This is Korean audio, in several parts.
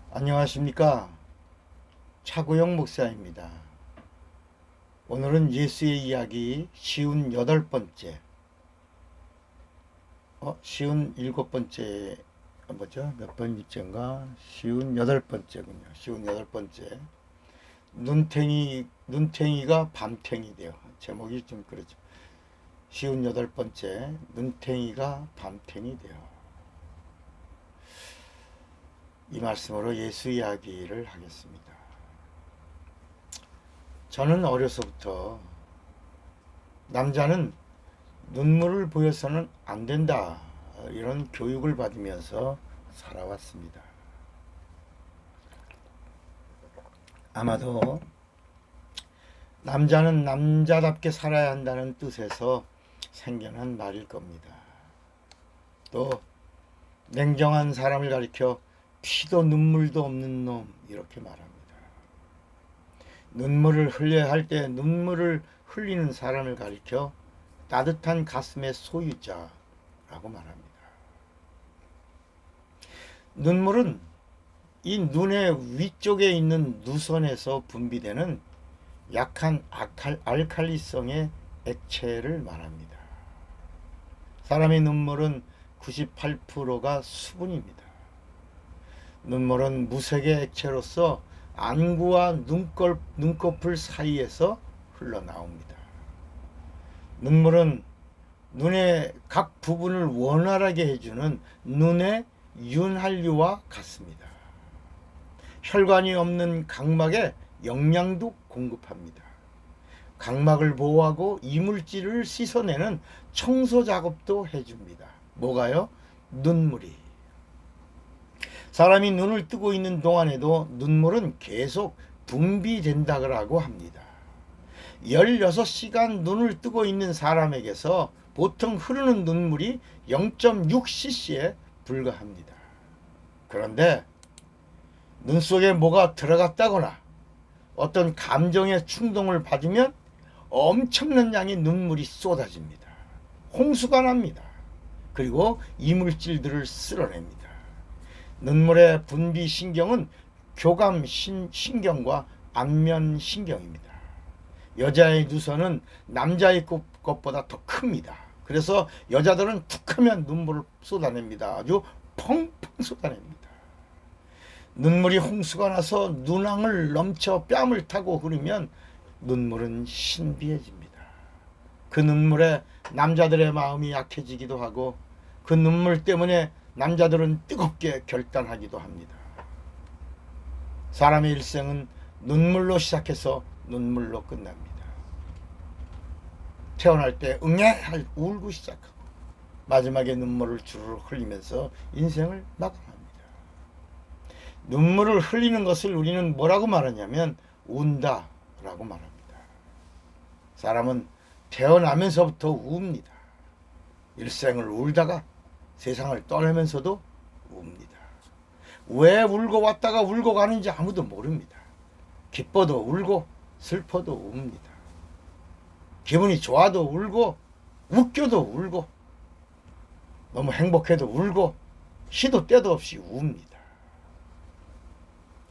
안녕하십니까. 차구영 목사입니다. 오늘은 예수의 이야기 쉬운 8번째, 쉬운 7번째, 뭐죠? 몇 번째인가? 쉬운 8번째군요. 쉬운 8번째. 눈탱이가 밤탱이 돼요. 제목이 좀 그렇죠. 쉬운 8번째, 눈탱이가 밤탱이 돼요. 이 말씀으로 예수 이야기를 하겠습니다. 저는 어려서부터 남자는 눈물을 보여서는 안 된다, 이런 교육을 받으면서 살아왔습니다. 아마도 남자는 남자답게 살아야 한다는 뜻에서 생겨난 말일 겁니다. 또 냉정한 사람을 가리켜 피도 눈물도 없는 놈, 이렇게 말합니다. 눈물을 흘려야 할 때 눈물을 흘리는 사람을 가리켜 따뜻한 가슴의 소유자라고 말합니다. 눈물은 이 눈의 위쪽에 있는 누선에서 분비되는 약한 알칼리성의 액체를 말합니다. 사람의 눈물은 98%가 수분입니다. 눈물은 무색의 액체로서 안구와 눈꺼풀 사이에서 흘러나옵니다. 눈물은 눈의 각 부분을 원활하게 해주는 눈의 윤활유와 같습니다. 혈관이 없는 각막에 영양도 공급합니다. 각막을 보호하고 이물질을 씻어내는 청소 작업도 해줍니다. 뭐가요? 눈물이. 사람이 눈을 뜨고 있는 동안에도 눈물은 계속 분비된다고 합니다. 16시간 눈을 뜨고 있는 사람에게서 보통 흐르는 눈물이 0.6cc에 불과합니다. 그런데 눈 속에 뭐가 들어갔다거나 어떤 감정의 충동을 받으면 엄청난 양의 눈물이 쏟아집니다. 홍수가 납니다. 그리고 이물질들을 쓸어냅니다. 눈물의 분비 신경은 교감 신경과 안면 신경입니다. 여자의 누선은 남자의 것보다 더 큽니다. 그래서 여자들은 툭하면 눈물을 쏟아냅니다. 아주 펑펑 쏟아냅니다. 눈물이 홍수가 나서 눈왕을 넘쳐 뺨을 타고 흐르면 눈물은 신비해집니다. 그 눈물에 남자들의 마음이 약해지기도 하고 그 눈물 때문에 남자들은 뜨겁게 결단하기도 합니다. 사람의 일생은 눈물로 시작해서 눈물로 끝납니다. 태어날 때 응애 울고 시작하고 마지막에 눈물을 주르륵 흘리면서 인생을 마감합니다. 눈물을 흘리는 것을 우리는 뭐라고 말하냐면 운다라고 말합니다. 사람은 태어나면서부터 웁니다. 일생을 울다가 세상을 떠나면서도 웁니다. 왜 울고 왔다가 울고 가는지 아무도 모릅니다. 기뻐도 울고 슬퍼도 웁니다. 기분이 좋아도 울고 웃겨도 울고 너무 행복해도 울고 시도 때도 없이 웁니다.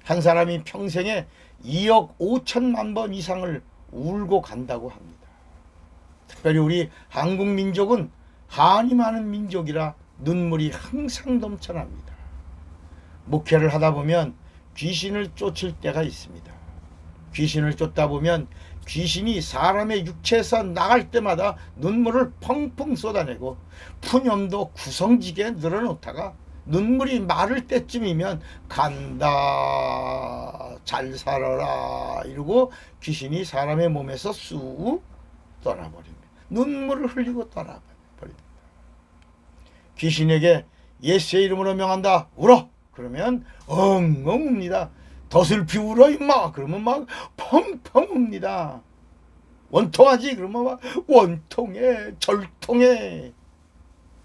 한 사람이 평생에 2억 5천만 번 이상을 울고 간다고 합니다. 특별히 우리 한국 민족은 한이 많은 민족이라 눈물이 항상 넘쳐납니다. 목회를 하다 보면 귀신을 쫓을 때가 있습니다. 귀신을 쫓다 보면 귀신이 사람의 육체에서 나갈 때마다 눈물을 펑펑 쏟아내고 푸념도 구성지게 늘어놓다가 눈물이 마를 때쯤이면 간다 잘 살아라 이러고 귀신이 사람의 몸에서 쑥 떠나버립니다. 눈물을 흘리고 떠나버립니다. 귀신에게 예수의 이름으로 명한다 울어 그러면 엉엉 웁니다. 더 슬피 울어 임마 그러면 막 펑펑 웁니다. 원통하지 그러면 막 원통해 절통해.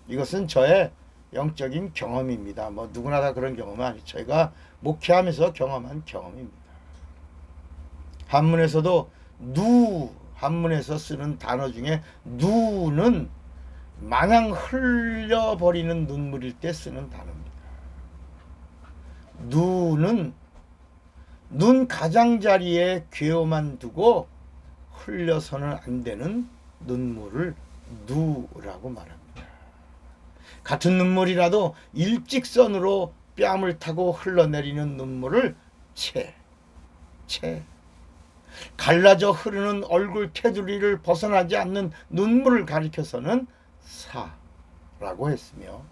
이것은 저의 영적인 경험입니다. 뭐 누구나 다 그런 경험은 아니죠. 저희가 목회하면서 경험한 경험입니다. 한문에서도 한문에서 쓰는 단어 중에 누는 마냥 흘려버리는 눈물일 때 쓰는 단어입니다. 누는 눈 가장자리에 괴어만 두고 흘려서는 안 되는 눈물을 누라고 말합니다. 같은 눈물이라도 일직선으로 뺨을 타고 흘러내리는 눈물을 채 갈라져 흐르는 얼굴 테두리를 벗어나지 않는 눈물을 가리켜서는 사라고 했으며,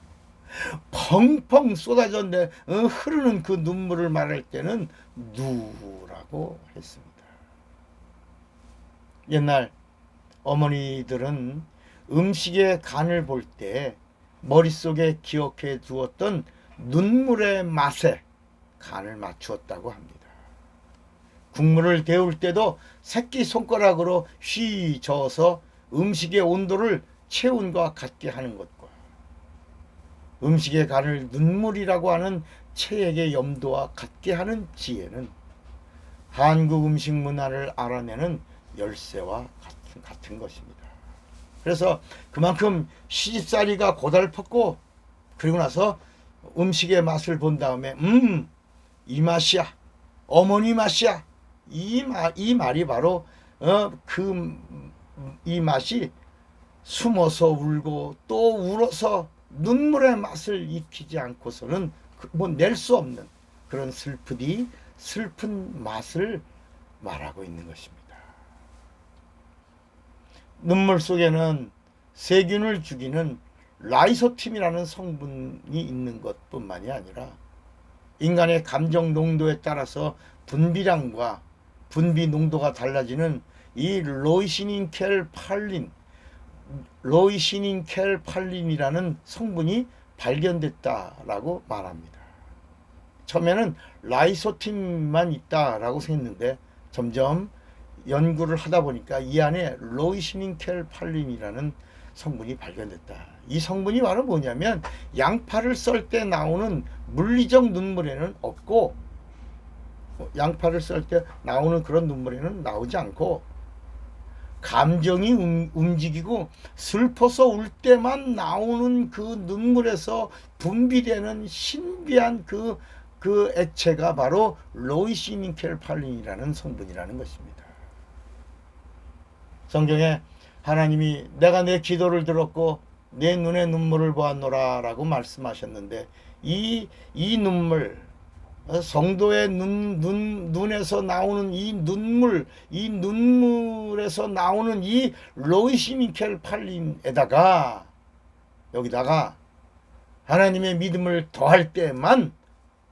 펑펑 쏟아져 흐르는 그 눈물을 말할 때는 누라고 했습니다. 옛날 어머니들은 음식의 간을 볼 때 머릿속에 기억해 두었던 눈물의 맛에 간을 맞추었다고 합니다. 국물을 데울 때도 새끼손가락으로 휘 저어서 음식의 온도를 체온과 같게 하는 것과, 음식의 간을 눈물이라고 하는 체액의 염도와 같게 하는 지혜는 한국 음식 문화를 알아내는 열쇠와 같은 것입니다. 그래서 그만큼 시집살이가 고달팠고, 그리고 나서 음식의 맛을 본 다음에 이 맛이야, 어머니 맛이야, 이 말이 바로 이 맛이 숨어서 울고 또 울어서 눈물의 맛을 익히지 않고서는 낼 수 없는 그런 슬픈 맛을 말하고 있는 것입니다. 눈물 속에는 세균을 죽이는 라이소팀이라는 성분이 있는 것뿐만이 아니라 인간의 감정 농도에 따라서 분비량과 분비 농도가 달라지는 이 로이시닌켈팔린이라는 성분이 발견됐다라고 말합니다. 처음에는 라이소팀만 있다라고 생각했는데 점점 연구를 하다 보니까 이 안에 로이시닌켈팔린이라는 성분이 발견됐다. 이 성분이 바로 뭐냐면 양파를 썰 때 나오는 물리적 눈물에는 없고, 양파를 썰 때 나오는 그런 눈물에는 나오지 않고, 감정이 움직이고 슬퍼서 울 때만 나오는 그 눈물에서 분비되는 신비한 그 액체가 바로 로이시닌켈팔린이라는 성분이라는 것입니다. 성경에 하나님이 내가 내 기도를 들었고 내 눈에 눈물을 보았노라 라고 말씀하셨는데, 이 눈물, 성도의 눈에서 나오는 이 눈물에서 나오는 이 로이시닌켈팔린에다가 여기다가 하나님의 믿음을 더할 때만,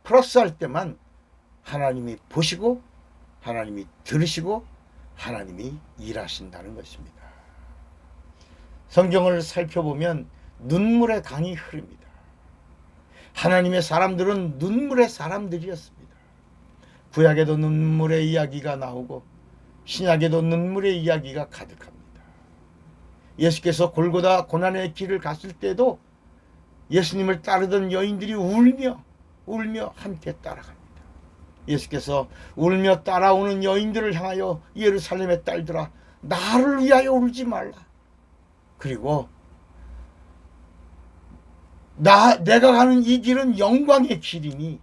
플러스할 때만 하나님이 보시고 하나님이 들으시고 하나님이 일하신다는 것입니다. 성경을 살펴보면 눈물의 강이 흐릅니다. 하나님의 사람들은 눈물의 사람들이었습니다. 구약에도 눈물의 이야기가 나오고 신약에도 눈물의 이야기가 가득합니다. 예수께서 골고다 고난의 길을 갔을 때도 예수님을 따르던 여인들이 울며 함께 따라갑니다. 예수께서 울며 따라오는 여인들을 향하여 예루살렘의 딸들아 나를 위하여 울지 말라. 그리고 내가 가는 이 길은 영광의 길이니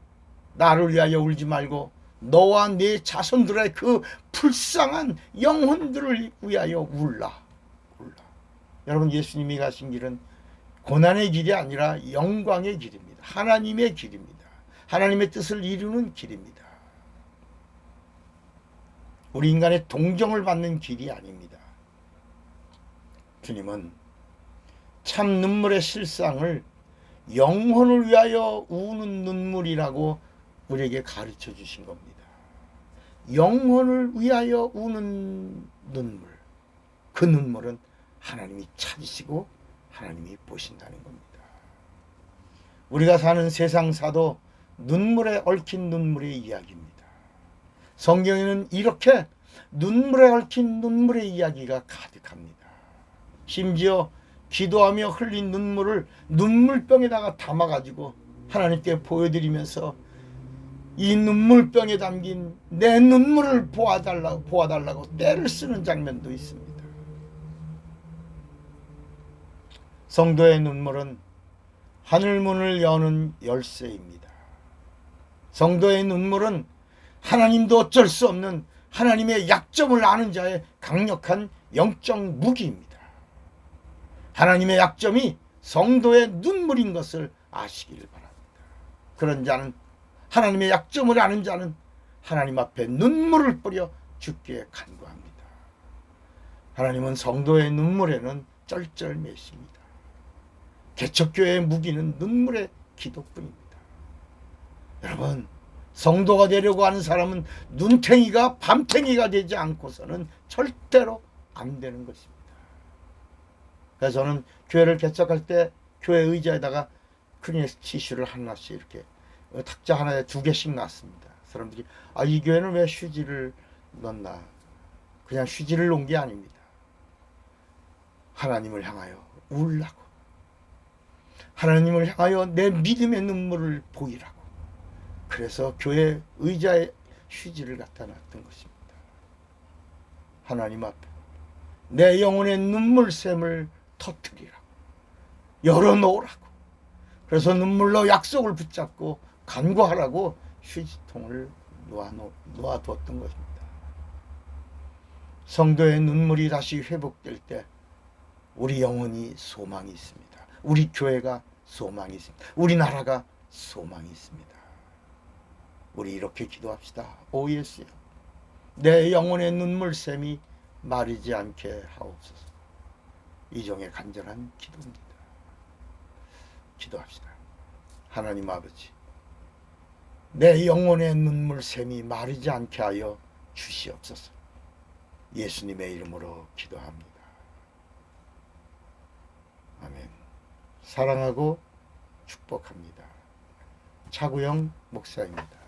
나를 위하여 울지 말고 너와 네 자손들의 그 불쌍한 영혼들을 위하여 울라. 여러분, 예수님이 가신 길은 고난의 길이 아니라 영광의 길입니다. 하나님의 길입니다. 하나님의 뜻을 이루는 길입니다. 우리 인간의 동정을 받는 길이 아닙니다. 주님은 참 눈물의 실상을 영혼을 위하여 우는 눈물이라고 우리에게 가르쳐 주신 겁니다. 영혼을 위하여 우는 눈물, 그 눈물은 하나님이 찾으시고 하나님이 보신다는 겁니다. 우리가 사는 세상사도 눈물에 얽힌 눈물의 이야기입니다. 성경에는 이렇게 눈물에 얽힌 눈물의 이야기가 가득합니다. 심지어 기도하며 흘린 눈물을 눈물병에다가 담아가지고 하나님께 보여드리면서 이 눈물병에 담긴 내 눈물을 보아달라고 떼를 쓰는 장면도 있습니다. 성도의 눈물은 하늘문을 여는 열쇠입니다. 성도의 눈물은 하나님도 어쩔 수 없는 하나님의 약점을 아는 자의 강력한 영적 무기입니다. 하나님의 약점이 성도의 눈물인 것을 아시기를 바랍니다. 그런 자는, 하나님의 약점을 아는 자는 하나님 앞에 눈물을 뿌려 주께 간구합니다. 하나님은 성도의 눈물에는 쩔쩔매십니다. 개척교회의 무기는 눈물의 기도뿐입니다. 여러분, 성도가 되려고 하는 사람은 눈탱이가 밤탱이가 되지 않고서는 절대로 안 되는 것입니다. 그래서 저는 교회를 개척할 때 교회 의자에다가 크리넥스 티슈를 하나씩 이렇게 탁자 하나에 2개씩 놨습니다. 사람들이 이 교회는 왜 휴지를 넣나? 그냥 휴지를 놓은 게 아닙니다. 하나님을 향하여 울라고, 하나님을 향하여 내 믿음의 눈물을 보이라고, 그래서 교회 의자에 휴지를 갖다 놨던 것입니다. 하나님 앞에 내 영혼의 눈물샘을 터뜨리라고, 열어놓으라고, 그래서 눈물로 약속을 붙잡고 간구하라고 휴지통을 놓아두었던 것입니다. 성도의 눈물이 다시 회복될 때 우리 영혼이 소망이 있습니다. 우리 교회가 소망이 있습니다. 우리나라가 소망이 있습니다. 우리 이렇게 기도합시다. 오 예수여, 내 영혼의 눈물샘이 마르지 않게 하옵소서. 이종의 간절한 기도입니다. 기도합시다. 하나님 아버지, 내 영혼의 눈물샘이 마르지 않게 하여 주시옵소서. 예수님의 이름으로 기도합니다. 아멘. 사랑하고 축복합니다. 차구영 목사입니다.